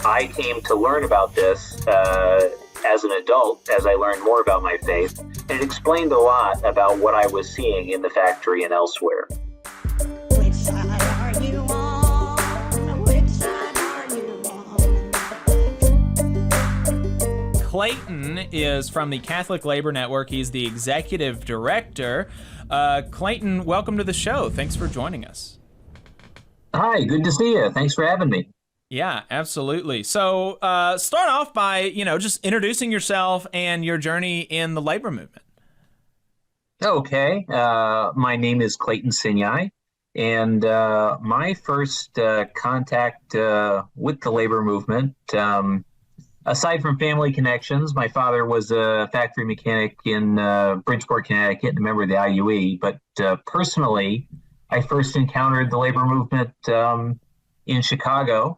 I came to learn about this as an adult, as I learned more about my faith, and it explained a lot about what I was seeing in the factory and elsewhere. Which side are you on? Which side are you on? Clayton is from the Catholic Labor Network. He's the executive director. Clayton, welcome to the show. Thanks for joining us. Hi, good to see you. Thanks for having me. Yeah, absolutely. So start off by, just introducing yourself and your journey in the labor movement. Okay, my name is Clayton Sinyai, and my first contact with the labor movement, aside from family connections, my father was a factory mechanic in Bridgeport, Connecticut, and a member of the IUE, but personally, I first encountered the labor movement in Chicago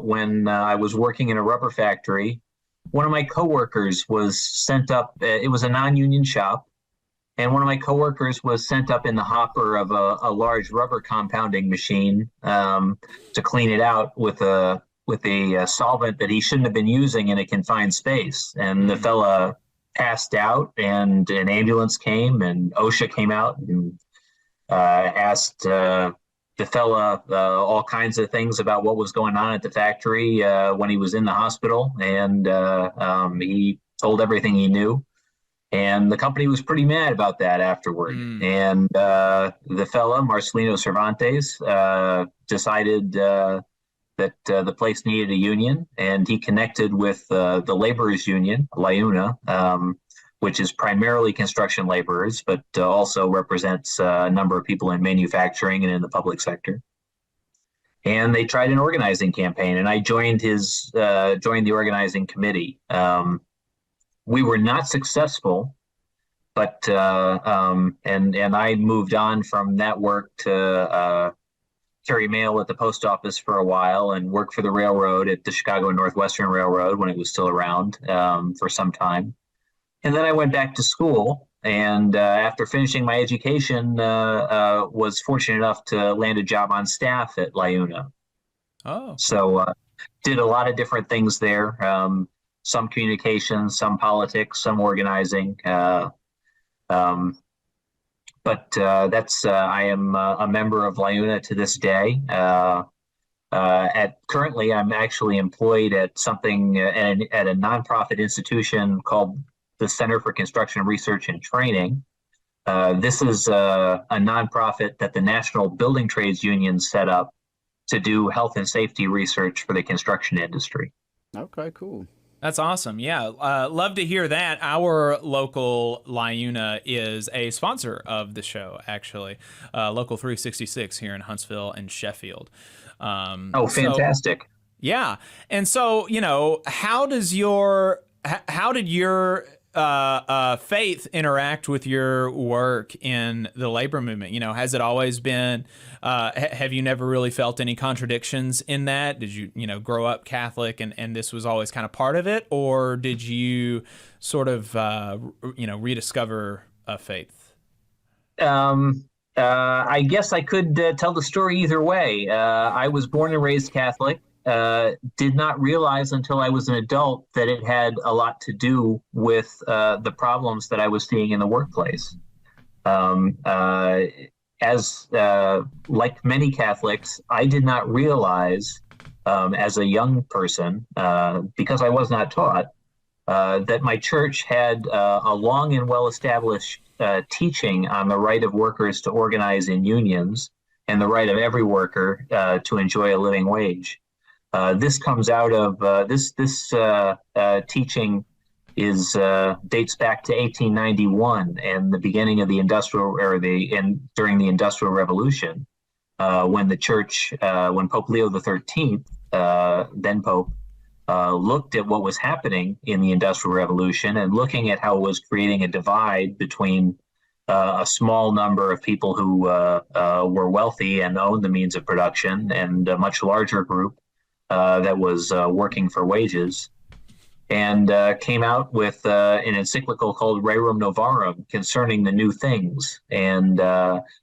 when I was working in a rubber factory. One of my coworkers was sent up, it was a non-union shop, and one of my coworkers was sent up in the hopper of a large rubber compounding machine to clean it out with a solvent that he shouldn't have been using in a confined space. And the fella passed out, and an ambulance came, and OSHA came out and asked the fella all kinds of things about what was going on at the factory when he was in the hospital, and he told everything he knew. And the company was pretty mad about that afterward. And the fella, Marcelino Cervantes, decided that the place needed a union, and he connected with the laborers union, LIUNA, which is primarily construction laborers, but also represents a number of people in manufacturing and in the public sector. And they tried an organizing campaign, and I joined the organizing committee. We were not successful, but and I moved on from that work to carry mail at the post office for a while, and work for the railroad at the Chicago and Northwestern Railroad when it was still around for some time. And then I went back to school, and after finishing my education, was fortunate enough to land a job on staff at LIUNA. Oh. So did a lot of different things there, some communications, some politics, some organizing. But that's I am a member of LIUNA to this day. Currently, I'm actually employed at something at a nonprofit institution called the Center for Construction Research and Training. This is a nonprofit that the National Building Trades Union set up to do health and safety research for the construction industry. Okay, cool. That's awesome. Yeah, love to hear that. Our local LIUNA is a sponsor of the show, actually. Local 366 here in Huntsville and Sheffield. Fantastic. So, yeah. And so, how did your faith interact with your work in the labor movement? Has it always been, have you never really felt any contradictions in that? Did you, grow up Catholic and this was always kind of part of it? Or did you sort of, rediscover a faith? I guess I could tell the story either way. I was born and raised Catholic. Did not realize until I was an adult that it had a lot to do with the problems that I was seeing in the workplace. As like many Catholics, I did not realize as a young person, because I was not taught, that my church had a long and well-established teaching on the right of workers to organize in unions and the right of every worker to enjoy a living wage. This comes out of this teaching dates back to 1891 and the beginning of the during the Industrial Revolution, when the church, when Pope Leo XIII, then Pope, looked at what was happening in the Industrial Revolution and looking at how it was creating a divide between a small number of people who were wealthy and owned the means of production and a much larger group that was working for wages, and came out with an encyclical called Rerum Novarum concerning the new things. And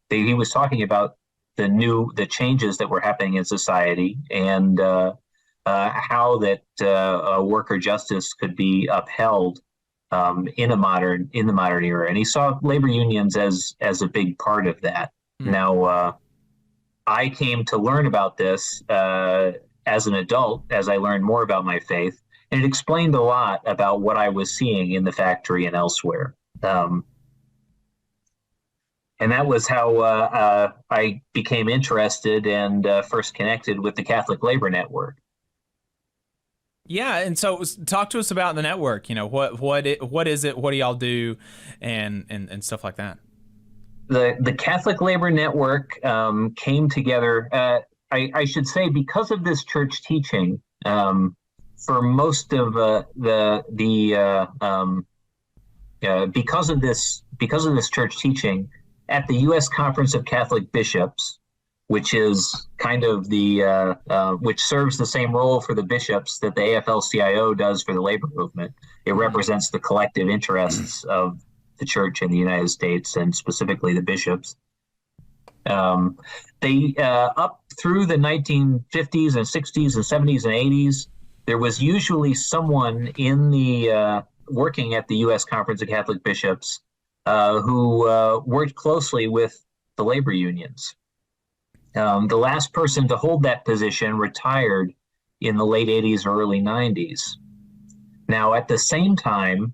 he was talking about the changes that were happening in society, and how that worker justice could be upheld in the modern era, and he saw labor unions as a big part of that. Now, I came to learn about this as an adult as I learned more about my faith, and it explained a lot about what I was seeing in the factory and elsewhere. And that was how I became interested and first connected with the Catholic Labor Network. Yeah, and so talk to us about the network. You know, what is it? What do y'all do, and stuff like that. The Catholic Labor Network came together. I should say, because of this church teaching, for most of because of this church teaching at the U.S. Conference of Catholic Bishops, which is kind of which serves the same role for the bishops that the AFL-CIO does for the labor movement. It represents the collective interests of the church in the United States, and specifically the bishops. They up through the 1950s and 60s and 70s and 80s, there was usually someone in the working at the U.S. Conference of Catholic Bishops who worked closely with the labor unions. The last person to hold that position retired in the late 80s or early 90s. Now, at the same time,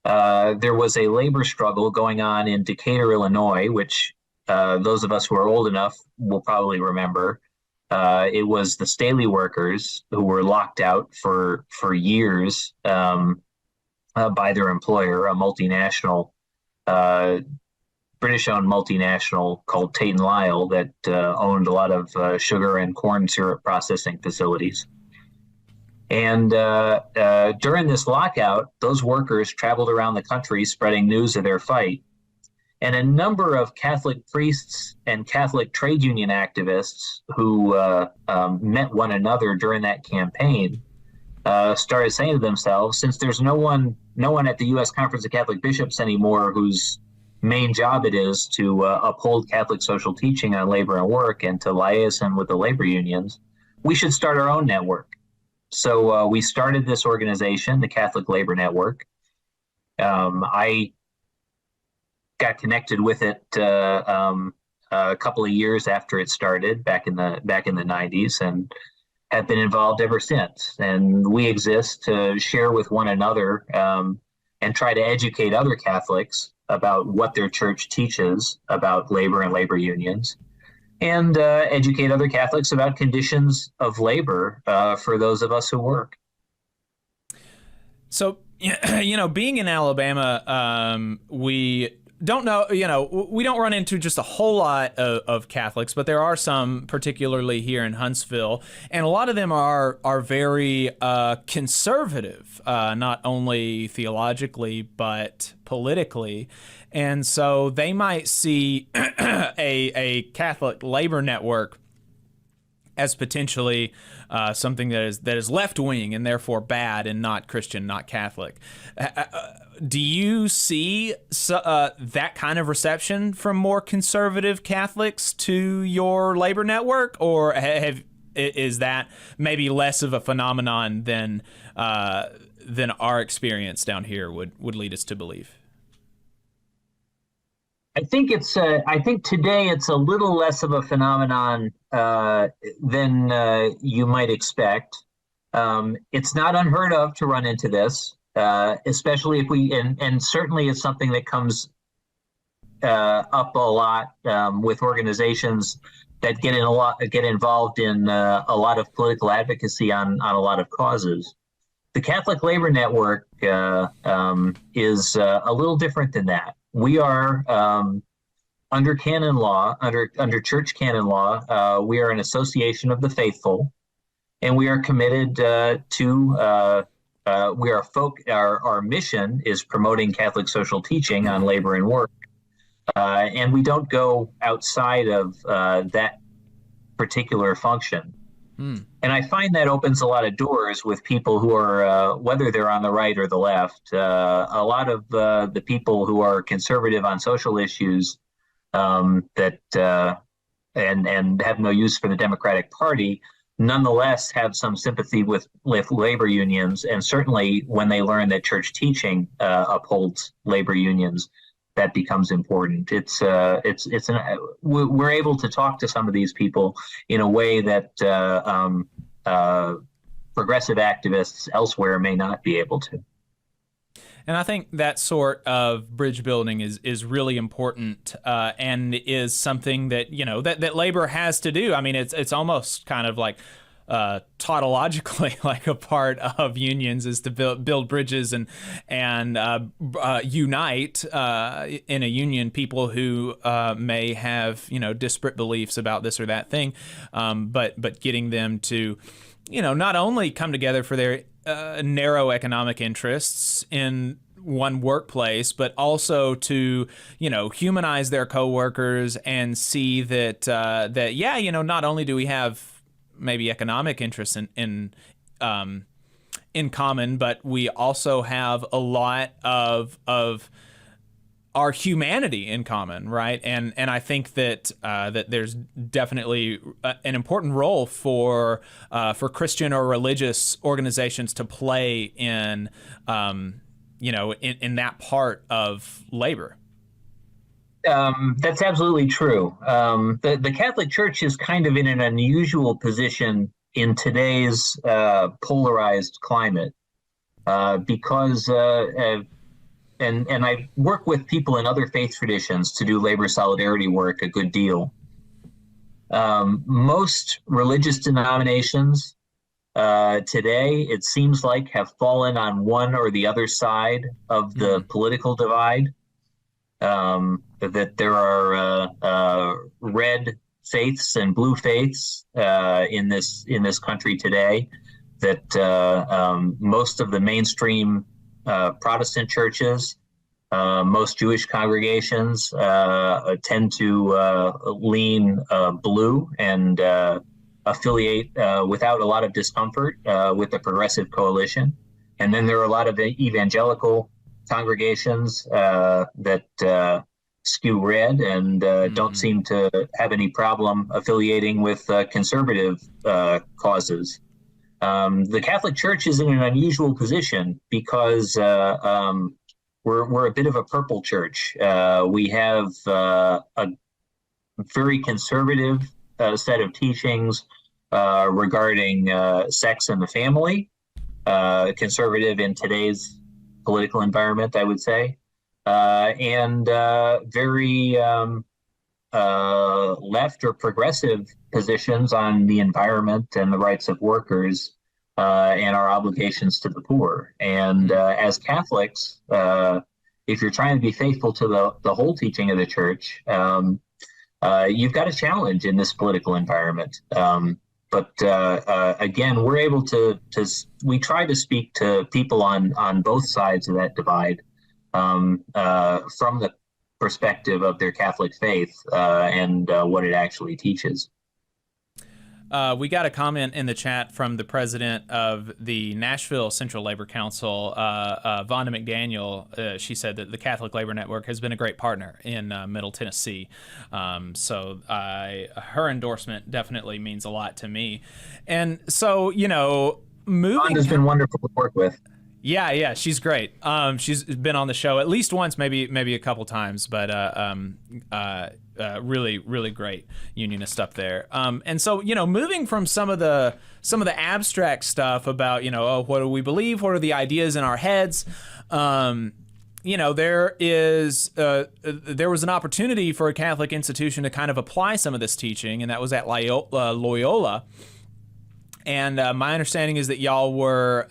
there was a labor struggle going on in Decatur, Illinois, which those of us who are old enough will probably remember. It was the Staley workers who were locked out for years by their employer, a multinational, British-owned multinational called Tate & Lyle that owned a lot of sugar and corn syrup processing facilities. And during this lockout, those workers traveled around the country spreading news of their fight. And a number of Catholic priests and Catholic trade union activists who met one another during that campaign started saying to themselves, since there's no one at the U.S. Conference of Catholic Bishops anymore whose main job it is to uphold Catholic social teaching on labor and work and to liaison with the labor unions, we should start our own network. So we started this organization, the Catholic Labor Network. I got connected with it a couple of years after it started back in the 90s, and have been involved ever since. And we exist to share with one another and try to educate other Catholics about what their church teaches about labor and labor unions, and educate other Catholics about conditions of labor for those of us who work. So, you know, being in Alabama, we don't know, you know, we don't run into just a whole lot of Catholics, but there are some, particularly here in Huntsville, and a lot of them are very conservative, not only theologically but politically. And so they might see a Catholic labor network as potentially something that is left wing and therefore bad and not Christian, not Catholic. Do you see that kind of reception from more conservative Catholics to your labor network, or is that maybe less of a phenomenon than our experience down here would lead us to believe? I think today it's a little less of a phenomenon than you might expect. It's not unheard of to run into this, especially if and certainly it's something that comes up a lot with organizations that get involved in a lot of political advocacy on a lot of causes. The Catholic Labor Network is a little different than that. We are under canon law, under church canon law. We are an association of the faithful, and we are committed to. Our mission is promoting Catholic social teaching on labor and work, and we don't go outside of that particular function. And I find that opens a lot of doors with people who are, whether they're on the right or the left. A lot of the people who are conservative on social issues and have no use for the Democratic Party nonetheless have some sympathy with labor unions, and certainly when they learn that church teaching upholds labor unions, that becomes important. We're able to talk to some of these people in a way that progressive activists elsewhere may not be able to. And I think that sort of bridge building is really important, and is something that, you know, that labor has to do. I mean, it's almost kind of like tautologically like a part of unions is to build bridges and unite in a union people who may have, you know, disparate beliefs about this or that thing, but getting them to, you know, not only come together for their narrow economic interests in one workplace, but also to, you know, humanize their coworkers and see that yeah, you know, not only do we have maybe economic interests in common, but we also have a lot of our humanity in common, right? And I think that that there's definitely an important role for Christian or religious organizations to play in you know, in that part of labor. That's absolutely true. The Catholic Church is kind of in an unusual position in today's polarized climate because and I work with people in other faith traditions to do labor solidarity work a good deal. Most religious denominations today, it seems like, have fallen on one or the other side of the political divide. That there are red faiths and blue faiths in this country today. That most of the mainstream Protestant churches, most Jewish congregations tend to lean blue and affiliate without a lot of discomfort with the Progressive Coalition. And then there are a lot of evangelical congregations that skew red and don't seem to have any problem affiliating with conservative causes. The Catholic Church is in an unusual position because we're a bit of a purple church. We have a very conservative set of teachings regarding sex and the family, conservative in today's political environment, I would say, and very left or progressive positions on the environment and the rights of workers and our obligations to the poor. And as Catholics, if you're trying to be faithful to the whole teaching of the church, you've got a challenge in this political environment. But again, we're able we try to speak to people on both sides of that divide from the perspective of their Catholic faith and what it actually teaches. We got a comment in the chat from the president of the Nashville Central Labor Council, Vonda McDaniel. She said that the Catholic Labor Network has been a great partner in Middle Tennessee. So her endorsement definitely means a lot to me. And so, you know, Vonda's been wonderful to work with. Yeah, she's great. She's been on the show at least once, maybe a couple times, but really, really great unionist up there. And so, you know, moving from some of the abstract stuff about, you know, oh, what do we believe? What are the ideas in our heads? You know, there was an opportunity for a Catholic institution to kind of apply some of this teaching, and that was at Loyola. And my understanding is that y'all were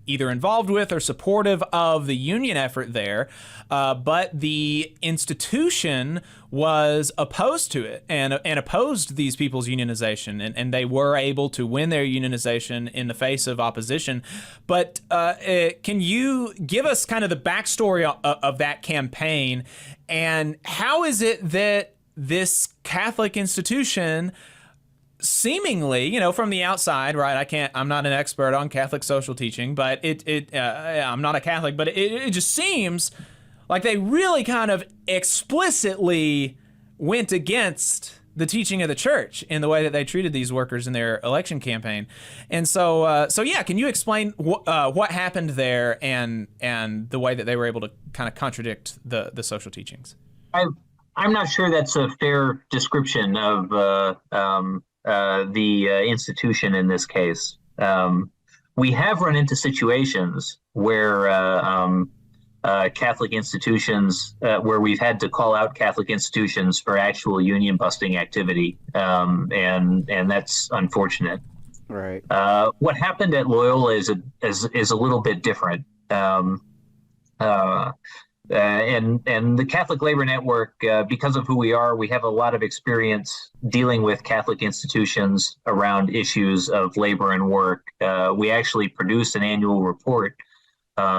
either involved with or supportive of the union effort there, but the institution was opposed to it and opposed these people's unionization, and they were able to win their unionization in the face of opposition. But can you give us kind of the backstory of that campaign, and how is it that this Catholic institution seemingly, you know, from the outside, right? I'm not an expert on Catholic social teaching, but I'm not a Catholic, but it just seems like they really kind of explicitly went against the teaching of the church in the way that they treated these workers in their election campaign. And so yeah, can you explain what happened there and the way that they were able to kind of contradict the social teachings? I'm not sure that's a fair description of the institution in this case. We have run into situations where Catholic institutions, where we've had to call out Catholic institutions for actual union busting activity, and that's unfortunate. Right. What happened at Loyola is a little bit different. And the Catholic Labor Network, because of who we are, we have a lot of experience dealing with Catholic institutions around issues of labor and work. We actually produced an annual report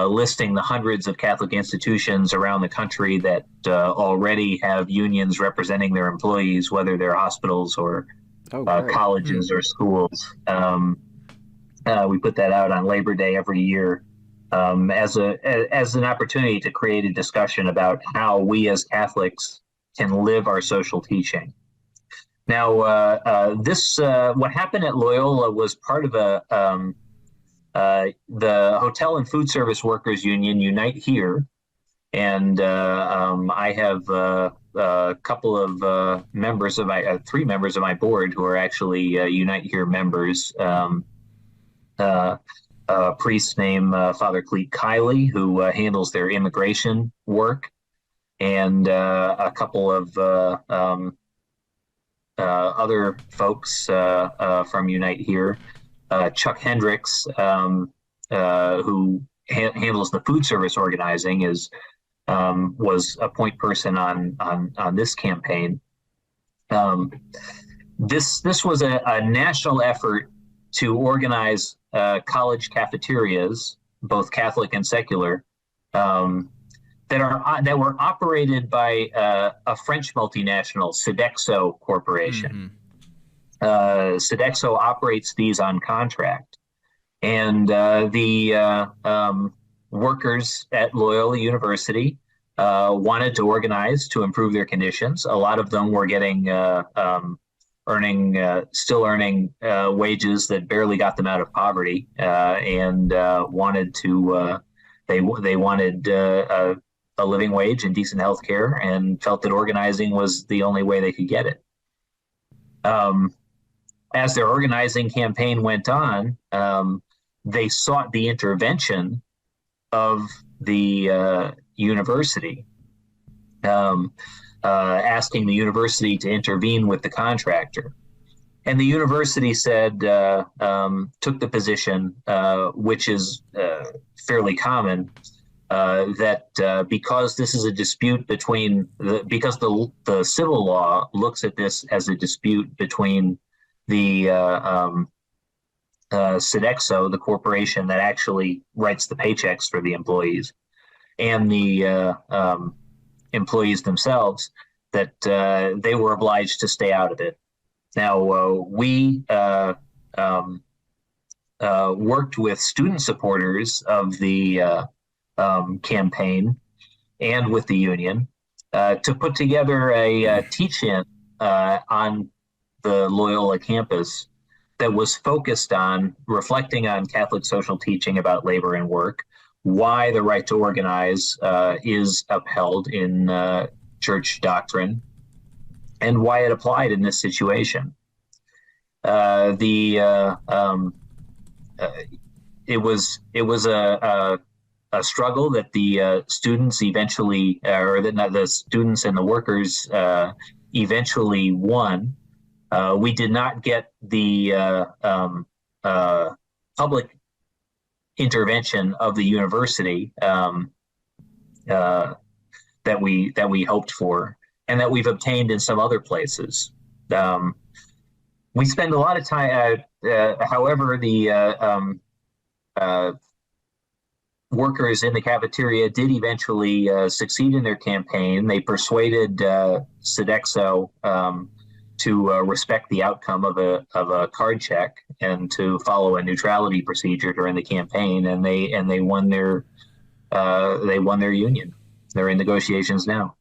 listing the hundreds of Catholic institutions around the country that already have unions representing their employees, whether they're hospitals or colleges or schools. We put that out on Labor Day every year. As an opportunity to create a discussion about how we as Catholics can live our social teaching. Now, what happened at Loyola was part of the Hotel and Food Service Workers Union, Unite Here, and I have a couple of members of my 3 members of my board who are actually Unite Here members. A priest named Father Clayton Kiley, who handles their immigration work, and a couple of other folks from Unite Here. Chuck Hendricks, who handles the food service organizing, was a point person on this campaign. This was a national effort to organize college cafeterias, both Catholic and secular, that were operated by a French multinational, Sodexo Corporation. Sodexo operates these on contract, and the workers at Loyola University wanted to organize to improve their conditions. A lot of them were getting still earning wages that barely got them out of poverty, and wanted to they wanted a living wage and decent health care, and felt that organizing was the only way they could get it. As their organizing campaign went on, they sought the intervention of the university, asking the university to intervene with the contractor. And the university said, took the position, which is fairly common, that because this is a dispute because the civil law looks at this as a dispute between the Sodexo, the corporation that actually writes the paychecks for the employees, and the employees themselves, that they were obliged to stay out of it. Now, we worked with student supporters of the campaign and with the union to put together a teach-in on the Loyola campus that was focused on reflecting on Catholic social teaching about labor and work, why the right to organize is upheld in church doctrine, and why it applied in this situation. It was a struggle that the students eventually, or that the students and the workers eventually won. We did not get the public intervention of the university that we hoped for, and that we've obtained in some other places. We spend a lot of time. However, the workers in the cafeteria did eventually succeed in their campaign. They persuaded Sodexo to respect the outcome of a card check and to follow a neutrality procedure during the campaign, and they won their union. They're in negotiations now.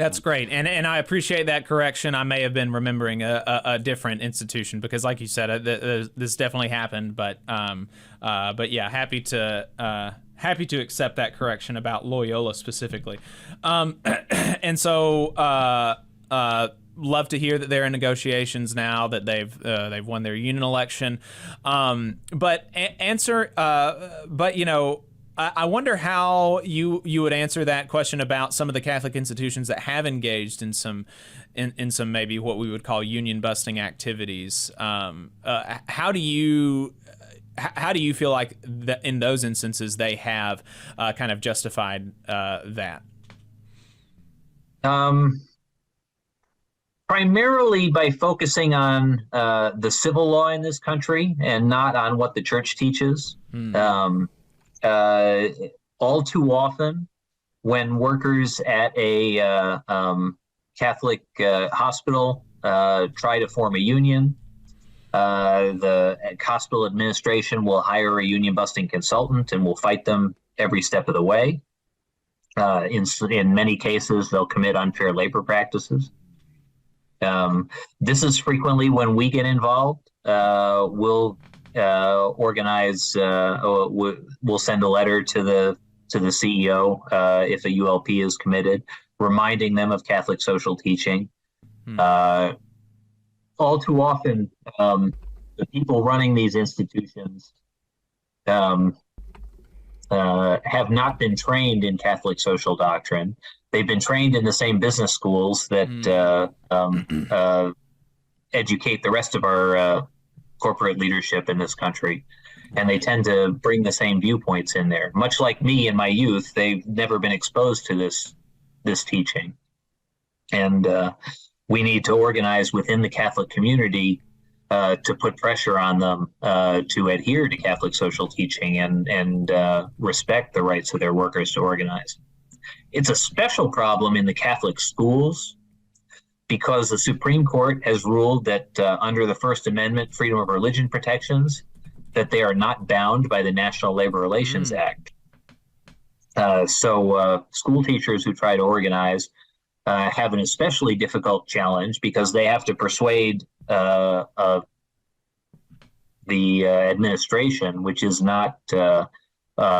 That's great, and I appreciate that correction. I may have been remembering a different institution because, like you said, this definitely happened. But yeah, happy to accept that correction about Loyola specifically. And so love to hear that they're in negotiations now, that they've won their union election. But you know, I wonder how you would answer that question about some of the Catholic institutions that have engaged in some maybe what we would call union busting activities. How do you feel like that in those instances they have kind of justified that? Primarily by focusing on the civil law in this country and not on what the church teaches. All too often, when workers at a Catholic hospital try to form a union, the hospital administration will hire a union busting consultant and will fight them every step of the way. In many cases, they'll commit unfair labor practices. This is frequently when we get involved. We'll organize. We'll send a letter to the CEO if a ULP is committed, reminding them of Catholic social teaching. All too often, the people running these institutions have not been trained in Catholic social doctrine. They've been trained in the same business schools that educate the rest of our corporate leadership in this country, and they tend to bring the same viewpoints in there. Much like me in my youth, they've never been exposed to this teaching, and we need to organize within the Catholic community to put pressure on them to adhere to Catholic social teaching and respect the rights of their workers to organize. It's a special problem in the Catholic schools because the Supreme Court has ruled that under the First Amendment freedom of religion protections, that they are not bound by the National Labor Relations Act. So school teachers who try to organize have an especially difficult challenge because they have to persuade the administration, which is not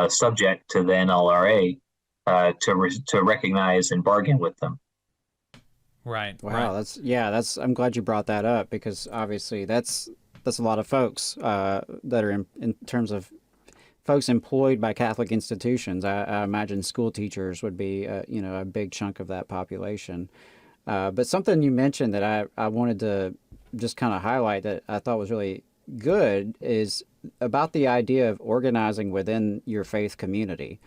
subject to the NLRA, to recognize and bargain with them. Right. Wow. Right. I'm glad you brought that up because obviously that's a lot of folks that are in terms of folks employed by Catholic institutions. I imagine school teachers would be a big chunk of that population. But something you mentioned that I wanted to just kind of highlight that I thought was really good is about the idea of organizing within your faith community.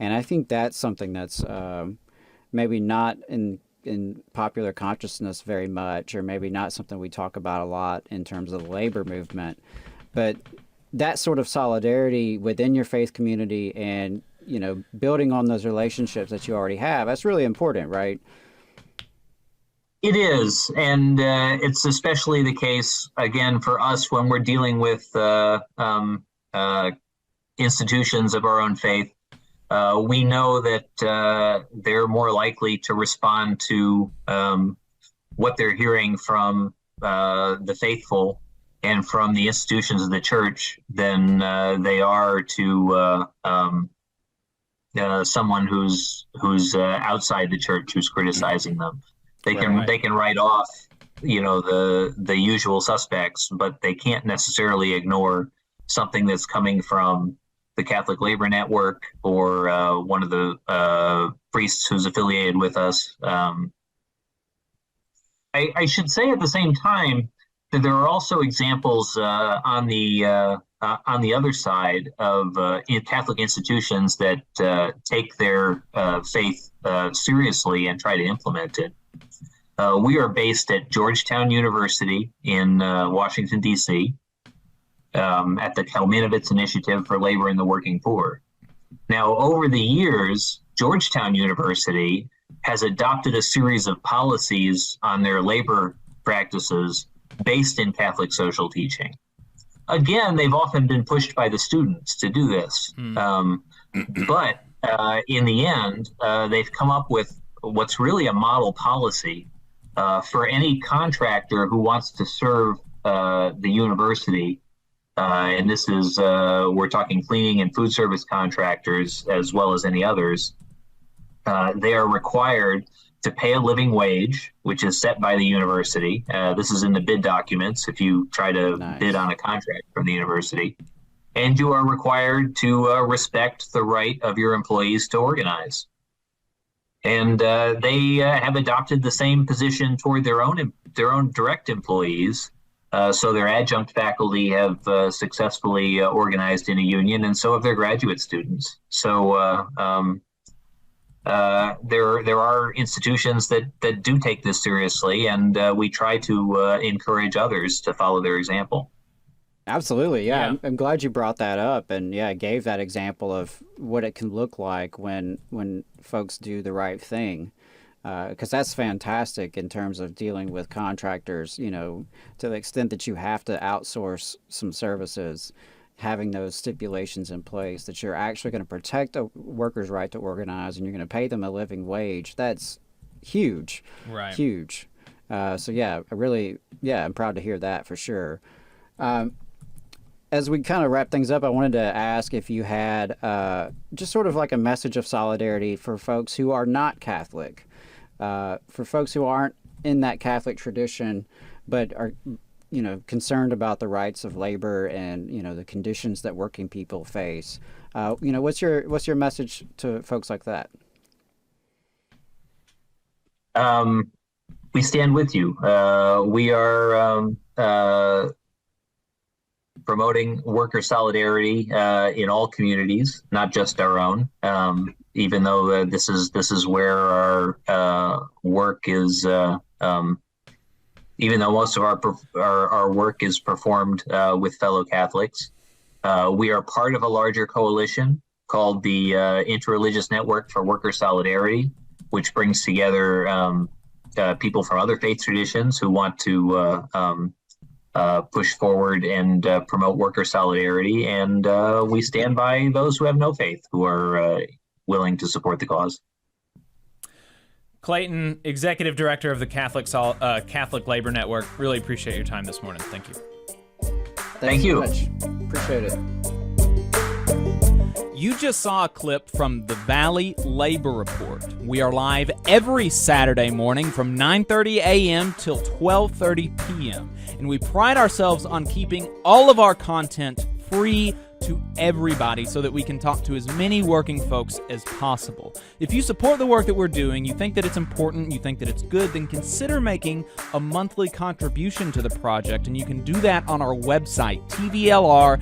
And I think that's something that's maybe not in popular consciousness very much, or maybe not something we talk about a lot in terms of the labor movement. But that sort of solidarity within your faith community and, building on those relationships that you already have, that's really important, right? It is. And it's especially the case, again, for us when we're dealing with institutions of our own faith. We know that they're more likely to respond to what they're hearing from the faithful and from the institutions of the church than they are to someone who's outside the church who's criticizing them. They can write off, the usual suspects, but they can't necessarily ignore something that's coming from the Catholic Labor Network or one of the priests who's affiliated with us. I should say at the same time that there are also examples on the other side of Catholic institutions that take their faith seriously and try to implement it. We are based at Georgetown University in Washington, D.C., at the Kalmanovitz Initiative for Labor and the Working Poor. Now, over the years, Georgetown University has adopted a series of policies on their labor practices based in Catholic social teaching. Again, they've often been pushed by the students to do this. But in the end, they've come up with what's really a model policy for any contractor who wants to serve the university. And this is, we're talking cleaning and food service contractors as well as any others. They are required to pay a living wage, which is set by the university. This is in the bid documents if you try to bid on a contract from the university. And you are required to respect the right of your employees to organize. And they have adopted the same position toward their own direct employees. So their adjunct faculty have successfully organized in a union, and so have their graduate students. So there are institutions that do take this seriously, and we try to encourage others to follow their example. Absolutely, yeah. I'm glad you brought that up, and gave that example of what it can look like when folks do the right thing, because that's fantastic in terms of dealing with contractors. To the extent that you have to outsource some services, having those stipulations in place that you're actually going to protect a worker's right to organize and you're going to pay them a living wage. That's huge, right? Huge. I'm proud to hear that for sure. As we kind of wrap things up, I wanted to ask if you had just sort of like a message of solidarity for folks who are not Catholic, for folks who aren't in that Catholic tradition, but are, concerned about the rights of labor and, the conditions that working people face. What's your message to folks like that? We stand with you. We are promoting worker solidarity in all communities, not just our own. Even though this is where our work is, even though most of our work is performed with fellow Catholics, we are part of a larger coalition called the Interreligious Network for Worker Solidarity, which brings together people from other faith traditions who want to push forward and promote worker solidarity, and we stand by those who have no faith, who are willing to support the cause. Clayton, Executive Director of the Catholic Labor Network, really appreciate your time this morning. Thank you. Thank you. Much. Appreciate it. You just saw a clip from the Valley Labor Report. We are live every Saturday morning from 9:30 a.m. till 12:30 p.m. And we pride ourselves on keeping all of our content free to everybody so that we can talk to as many working folks as possible. If you support the work that we're doing, you think that it's important, you think that it's good, then consider making a monthly contribution to the project, and you can do that on our website, tvlr.fm.